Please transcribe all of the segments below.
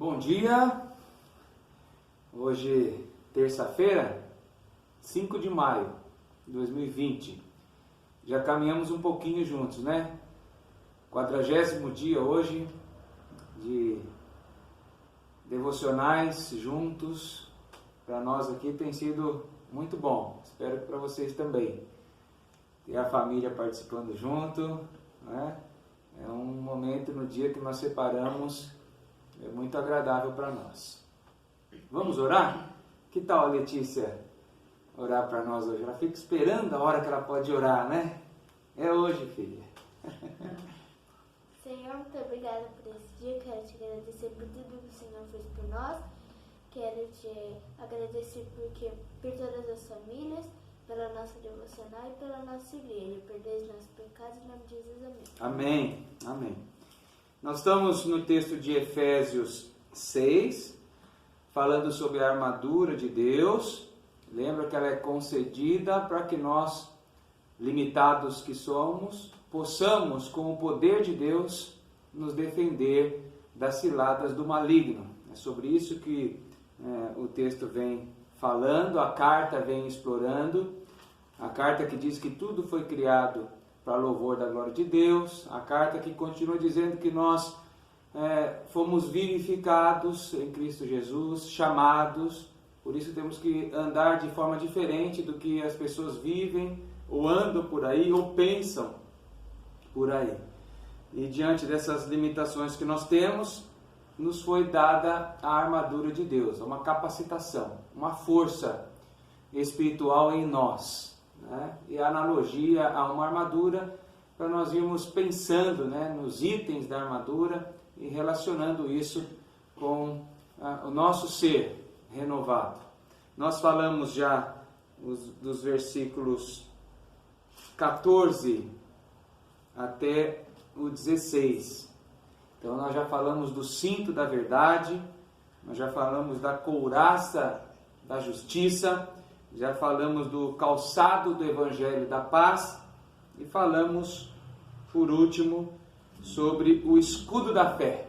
Bom dia, hoje terça-feira, 5 de maio de 2020, já caminhamos um pouquinho juntos, né? 40º dia hoje de devocionais juntos, para nós aqui tem sido muito bom, espero que para vocês também. Ter a família participando junto, né? É um momento no dia que nós separamos. É muito agradável para nós. Vamos orar? Que tal a Letícia orar para nós hoje? Ela fica esperando a hora que ela pode orar, né? É hoje, filha. Senhor, muito obrigada por esse dia. Quero te agradecer por tudo que o Senhor fez por nós. Quero te agradecer por todas as famílias, pela nossa devocional e pela nossa igreja. Perdoe os nossos pecados, em nome de Jesus. Amém. Amém. Amém. Nós estamos no texto de Efésios 6, falando sobre a armadura de Deus. Lembra que ela é concedida para que nós, limitados que somos, possamos, com o poder de Deus, nos defender das ciladas do maligno. É sobre isso que o texto vem falando, a carta vem explorando. A carta que diz que tudo foi criado para louvor da glória de Deus, a carta que continua dizendo que nós fomos vivificados em Cristo Jesus, chamados, por isso temos que andar de forma diferente do que as pessoas vivem, ou andam por aí, ou pensam por aí. E diante dessas limitações que nós temos, nos foi dada a armadura de Deus, uma capacitação, uma força espiritual em nós. Né? E a analogia a uma armadura, para nós irmos pensando, né, nos itens da armadura e relacionando isso com o nosso ser renovado. Nós falamos já dos versículos 14 até o 16. Então nós já falamos do cinto da verdade, nós já falamos da couraça da justiça, já falamos do calçado do Evangelho da Paz e falamos, por último, sobre o escudo da fé.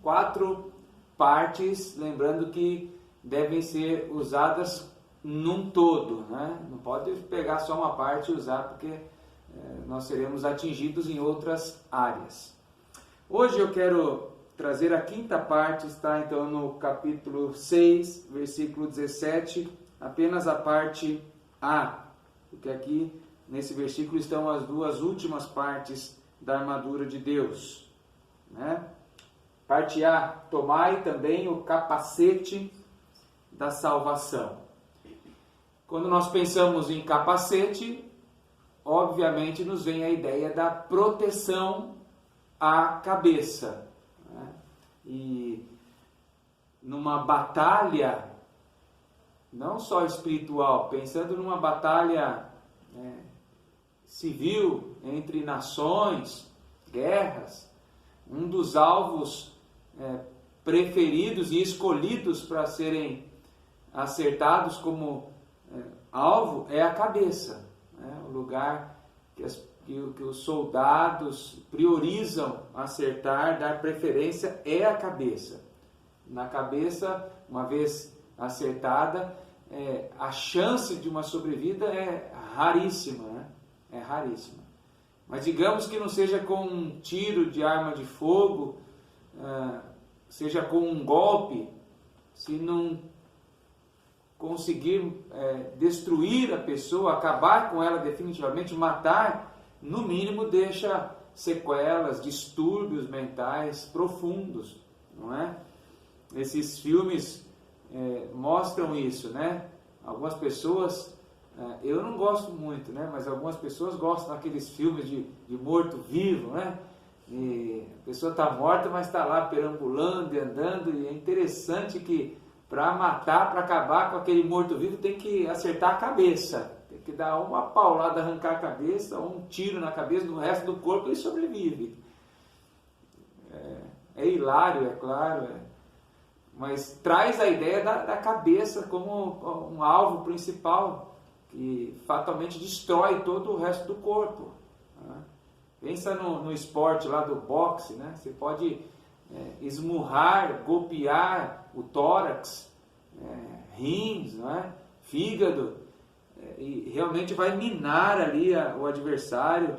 4 partes, lembrando que devem ser usadas num todo. Não pode pegar só uma parte e usar, porque nós seremos atingidos em outras áreas. Hoje eu quero trazer a 5ª parte, está então no capítulo 6, versículo 17, apenas a parte A, porque aqui nesse versículo estão as 2 últimas partes da armadura de Deus. Parte A, tomai também o capacete da salvação. Quando nós pensamos em capacete, obviamente nos vem a ideia da proteção à cabeça. E numa batalha, não só espiritual, pensando numa batalha civil entre nações, guerras, um dos alvos preferidos e escolhidos para serem acertados como alvo é a cabeça, o lugar que os soldados priorizam acertar, dar preferência é a cabeça. Na cabeça, uma vez acertada, a chance de uma sobrevida é raríssima, é raríssima. Mas digamos que não seja com um tiro de arma de fogo, seja com um golpe, se não conseguir destruir a pessoa, acabar com ela definitivamente, matar, no mínimo deixa sequelas, distúrbios mentais profundos, não é? Esses filmes mostram isso, né? Algumas pessoas, eu não gosto muito, né? Mas algumas pessoas gostam daqueles filmes de morto-vivo, né? E a pessoa está morta, mas está lá perambulando e andando, e é interessante que para matar, para acabar com aquele morto-vivo, tem que acertar a cabeça, tem que dar uma paulada, arrancar a cabeça, ou um tiro na cabeça, no resto do corpo ele sobrevive. É hilário, é claro, mas traz a ideia da cabeça como um alvo principal que fatalmente destrói todo o resto do corpo. Pensa no esporte lá do boxe, né? Você pode esmurrar, golpear o tórax, rins, não é? Fígado, e realmente vai minar ali o adversário,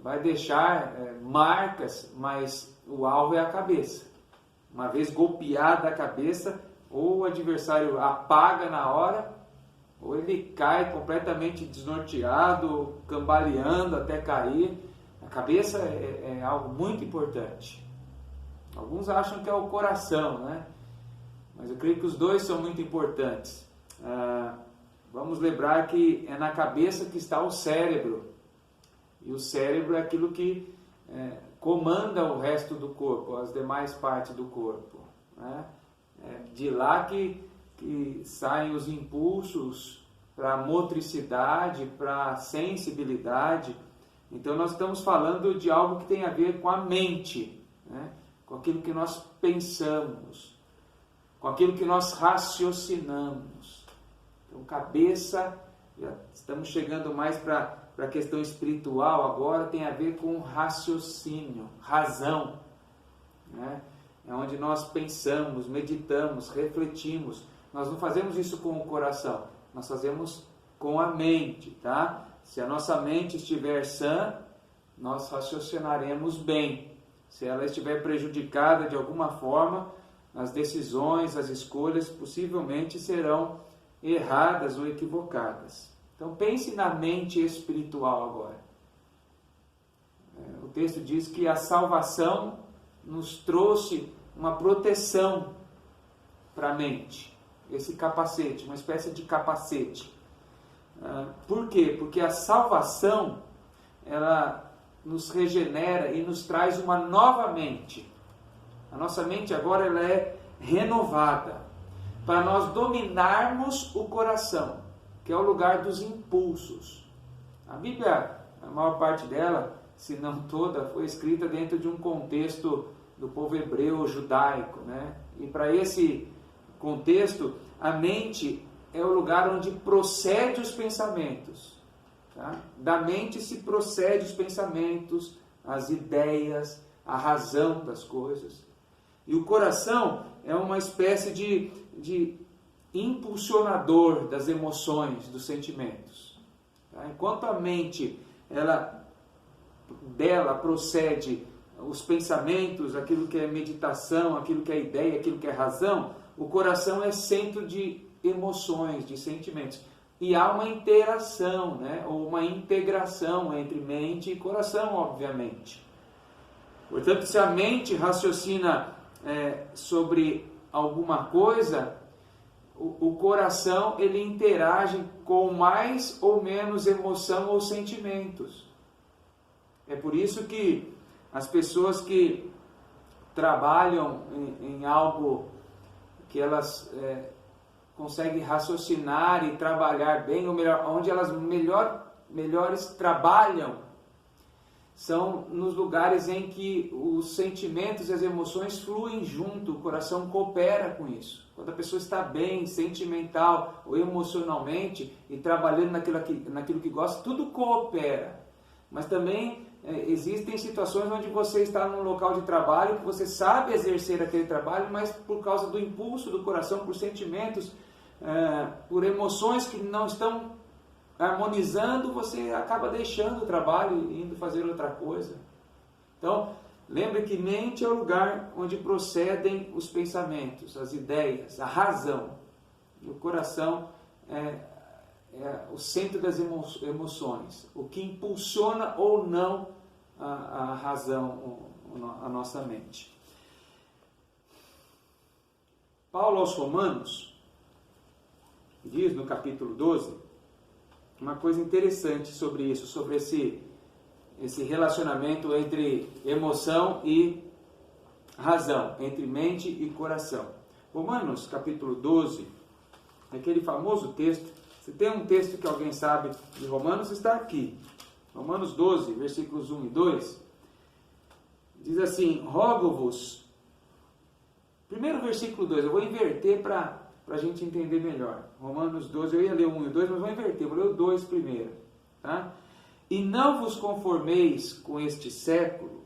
vai deixar marcas, mas o alvo é a cabeça. Uma vez golpeada a cabeça, ou o adversário apaga na hora, ou ele cai completamente desnorteado, cambaleando até cair. A cabeça é algo muito importante. Alguns acham que é o coração, né? Mas eu creio que os dois são muito importantes. Vamos lembrar que é na cabeça que está o cérebro. E o cérebro é aquilo que comanda o resto do corpo, as demais partes do corpo, né? De lá que saem os impulsos para a motricidade, para a sensibilidade. Então nós estamos falando de algo que tem a ver com a mente, né? Com aquilo que nós pensamos, com aquilo que nós raciocinamos. Então cabeça, já estamos chegando mais para a questão espiritual agora, tem a ver com raciocínio, razão, né? É onde nós pensamos, meditamos, refletimos. Nós não fazemos isso com o coração, nós fazemos com a mente, tá? Se a nossa mente estiver sã, nós raciocinaremos bem. Se ela estiver prejudicada de alguma forma, as decisões, as escolhas possivelmente serão erradas ou equivocadas. Então pense na mente espiritual agora. O texto diz que a salvação nos trouxe uma proteção para a mente. Esse capacete, uma espécie de capacete. Por quê? Porque a salvação, ela nos regenera e nos traz uma nova mente. A nossa mente agora ela é renovada para nós dominarmos o coração, que é o lugar dos impulsos. A Bíblia, a maior parte dela, se não toda, foi escrita dentro de um contexto do povo hebreu judaico, né? E para esse contexto, a mente é o lugar onde procede os pensamentos. Tá? Da mente se procede os pensamentos, as ideias, a razão das coisas. E o coração é uma espécie de impulsionador das emoções, dos sentimentos. Tá? Enquanto a mente, dela procede os pensamentos, aquilo que é meditação, aquilo que é ideia, aquilo que é razão, o coração é centro de emoções, de sentimentos. E há uma interação, né? Ou uma integração entre mente e coração, obviamente. Portanto, se a mente raciocina sobre alguma coisa, o coração ele interage com mais ou menos emoção ou sentimentos. É por isso que as pessoas que trabalham em algo que elas conseguem raciocinar e trabalhar bem, ou melhor, onde elas melhores trabalham, são nos lugares em que os sentimentos e as emoções fluem junto, o coração coopera com isso. Quando a pessoa está bem, sentimental ou emocionalmente, e trabalhando naquilo que gosta, tudo coopera. Mas também existem situações onde você está num local de trabalho que você sabe exercer aquele trabalho, mas por causa do impulso do coração, por sentimentos, por emoções que não estão harmonizando, você acaba deixando o trabalho e indo fazer outra coisa. Então, lembre que mente é o lugar onde procedem os pensamentos, as ideias, a razão. E o coração é o centro das emoções, o que impulsiona ou não a razão, a nossa mente. Paulo aos Romanos diz no capítulo 12 uma coisa interessante sobre isso, sobre esse relacionamento entre emoção e razão, entre mente e coração. Romanos capítulo 12, aquele famoso texto. Se tem um texto que alguém sabe de Romanos, está aqui. Romanos 12, versículos 1 e 2. Diz assim: rogo-vos. Primeiro versículo 2, eu vou inverter para a gente entender melhor. Romanos 12, eu ia ler o 1 e o 2, mas vou inverter, vou ler o 2 primeiro. Tá? E não vos conformeis com este século,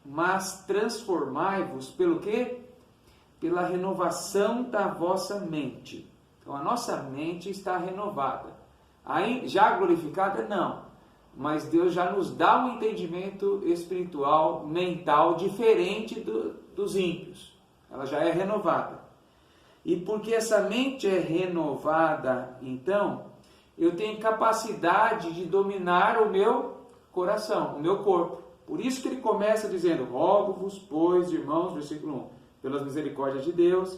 mas transformai-vos pelo quê? Pela renovação da vossa mente. Então a nossa mente está renovada. Aí, já glorificada? Não. Mas Deus já nos dá um entendimento espiritual, mental, diferente dos ímpios. Ela já é renovada. E porque essa mente é renovada, então, eu tenho capacidade de dominar o meu coração, o meu corpo. Por isso que ele começa dizendo: rogo-vos, pois, irmãos, versículo 1, pelas misericórdias de Deus,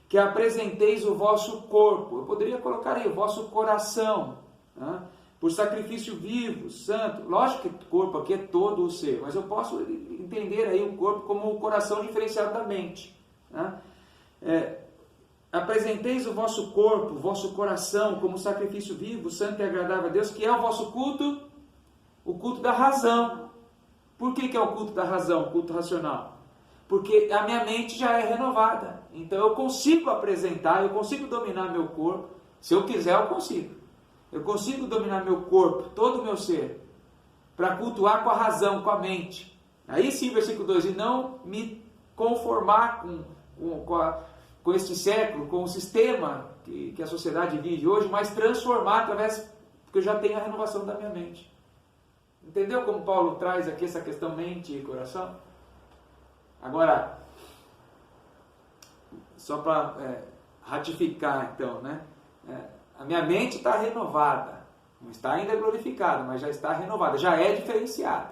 que apresenteis o vosso corpo. Eu poderia colocar aí, o vosso coração, né? Por sacrifício vivo, santo. Lógico que o corpo aqui é todo o ser, mas eu posso entender aí o corpo como o coração diferenciado da mente, né? Apresenteis o vosso corpo, o vosso coração, como sacrifício vivo, santo e agradável a Deus, que é o vosso culto, o culto da razão. Por que é o culto da razão, o culto racional? Porque a minha mente já é renovada. Então eu consigo apresentar, eu consigo dominar meu corpo. Se eu quiser, eu consigo. Eu consigo dominar meu corpo, todo o meu ser, para cultuar com a razão, com a mente. Aí sim, versículo 2, e não me conformar com este século, com o sistema que a sociedade vive hoje, mas transformar através, porque eu já tenho a renovação da minha mente. Entendeu como Paulo traz aqui essa questão mente e coração? Agora, só para ratificar então, né? A minha mente está renovada, não está ainda glorificada, mas já está renovada, já é diferenciada.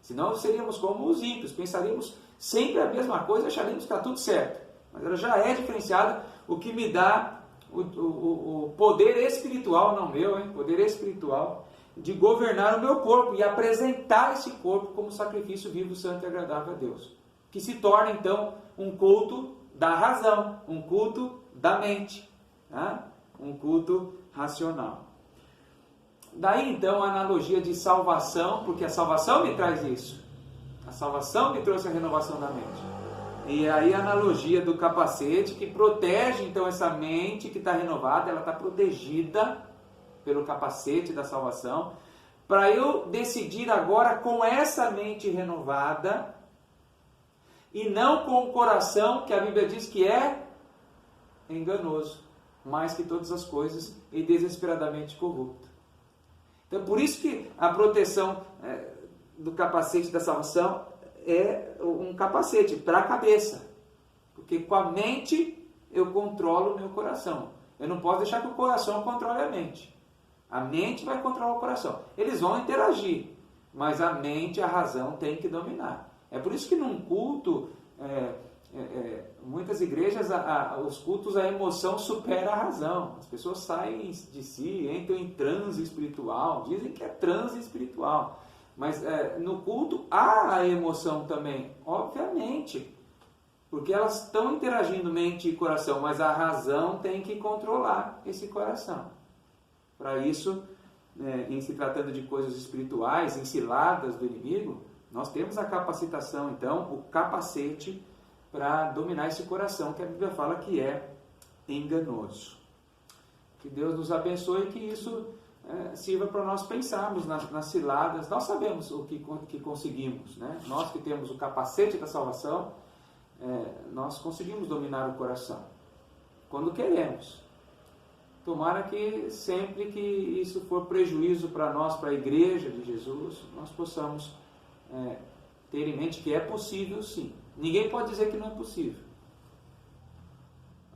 Senão seríamos como os ímpios, pensaríamos sempre a mesma coisa, acharíamos que está tudo certo. Mas ela já é diferenciada, o que me dá o poder espiritual, não meu, poder espiritual, de governar o meu corpo e apresentar esse corpo como sacrifício vivo, santo e agradável a Deus. Que se torna então um culto da razão, um culto da mente, tá? Um culto racional. Daí então a analogia de salvação, porque a salvação me traz isso. A salvação me trouxe a renovação da mente. E aí a analogia do capacete que protege então essa mente que está renovada, ela está protegida pelo capacete da salvação, para eu decidir agora com essa mente renovada e não com o coração que a Bíblia diz que é enganoso, mais que todas as coisas e desesperadamente corrupto. Então por isso que a proteção do capacete da salvação é um capacete para a cabeça, porque com a mente eu controlo o meu coração. Eu não posso deixar que o coração controle a mente. A mente vai controlar o coração. Eles vão interagir, mas a mente, a razão tem que dominar. É por isso que num culto, muitas igrejas, os cultos, a emoção supera a razão. As pessoas saem de si, entram em transe espiritual, dizem que é transe espiritual. Mas no culto há a emoção também, obviamente, porque elas estão interagindo mente e coração, mas a razão tem que controlar esse coração. Para isso, em se tratando de coisas espirituais, enciladas do inimigo, nós temos a capacitação, então, o capacete para dominar esse coração, que a Bíblia fala que é enganoso. Que Deus nos abençoe e que isso sirva para nós pensarmos nas ciladas. Nós sabemos o que conseguimos, né? Nós que temos o capacete da salvação, nós conseguimos dominar o coração, quando queremos. Tomara que sempre que isso for prejuízo para nós, para a igreja de Jesus, nós possamos ter em mente que é possível sim. Ninguém pode dizer que não é possível.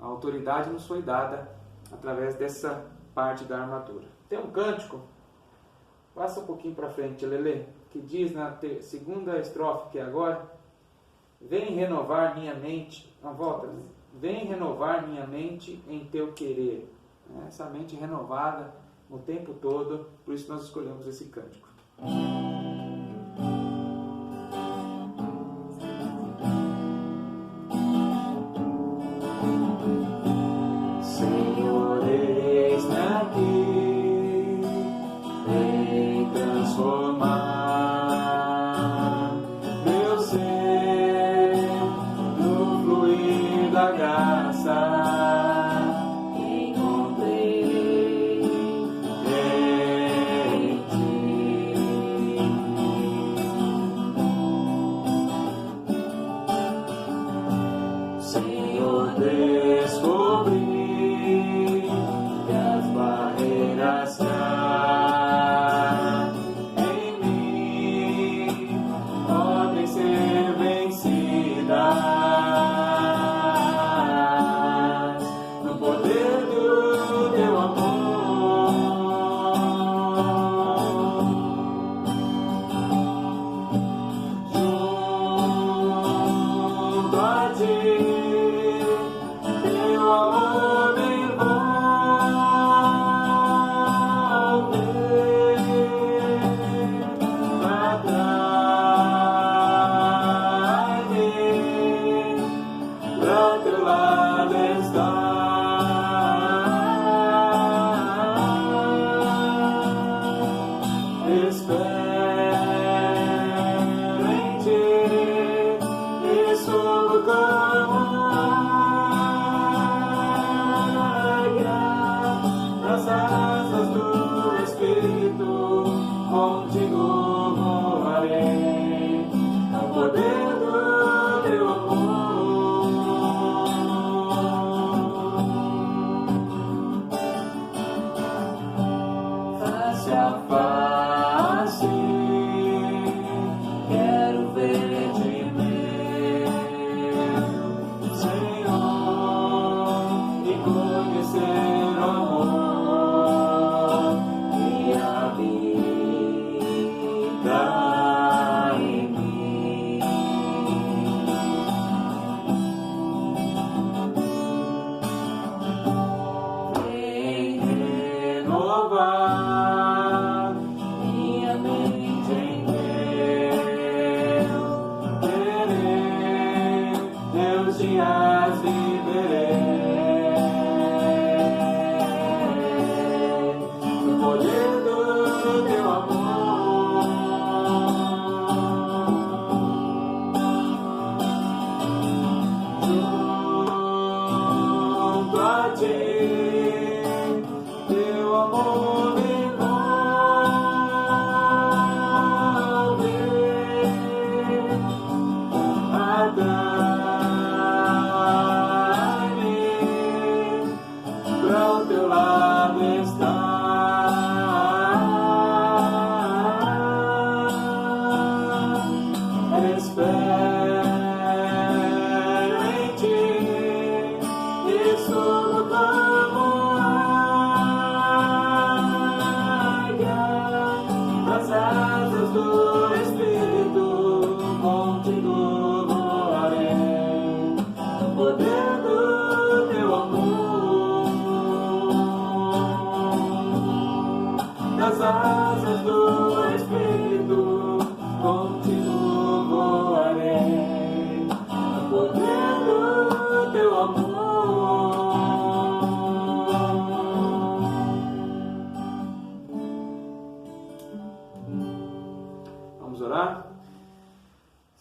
A autoridade nos foi dada através dessa parte da armadura. Tem um cântico, passa um pouquinho para frente, Lelê, que diz na segunda estrofe, que é agora: vem renovar minha mente, volta, vem renovar minha mente em teu querer. Essa mente renovada o tempo todo, por isso nós escolhemos esse cântico. Senhor, eis-me aqui, vem transformar meu ser no fluir da graça.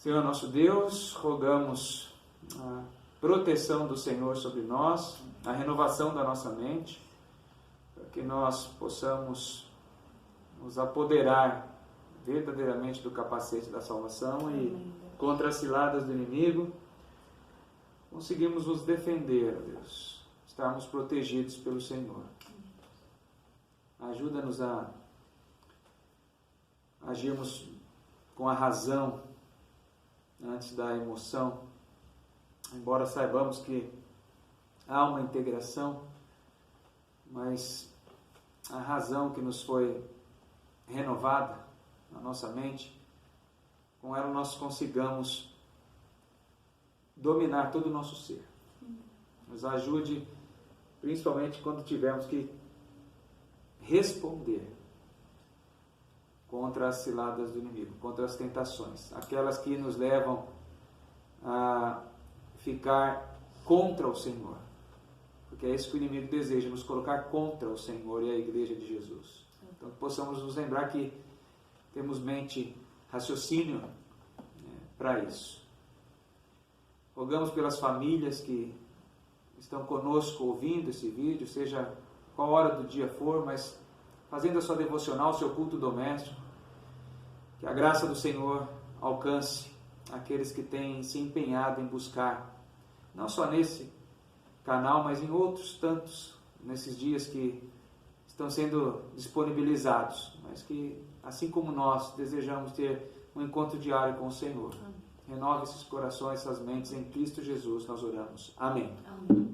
Senhor nosso Deus, rogamos a proteção do Senhor sobre nós, a renovação da nossa mente, para que nós possamos nos apoderar verdadeiramente do capacete da salvação e contra as ciladas do inimigo, conseguimos nos defender, ó Deus, estarmos protegidos pelo Senhor. Ajuda-nos a agirmos com a razão antes da emoção, embora saibamos que há uma integração, mas a razão que nos foi renovada na nossa mente, com ela nós consigamos dominar todo o nosso ser. Nos ajude, principalmente quando tivermos que responder contra as ciladas do inimigo, contra as tentações, aquelas que nos levam a ficar contra o Senhor, porque é isso que o inimigo deseja, nos colocar contra o Senhor e a Igreja de Jesus. Então possamos nos lembrar que temos mente, raciocínio para isso. Rogamos pelas famílias que estão conosco ouvindo esse vídeo, seja qual hora do dia for, mas fazendo a sua devocional, seu culto doméstico, que a graça do Senhor alcance aqueles que têm se empenhado em buscar, não só nesse canal, mas em outros tantos, nesses dias que estão sendo disponibilizados, mas que, assim como nós, desejamos ter um encontro diário com o Senhor. Renove esses corações, essas mentes, em Cristo Jesus nós oramos. Amém. Amém.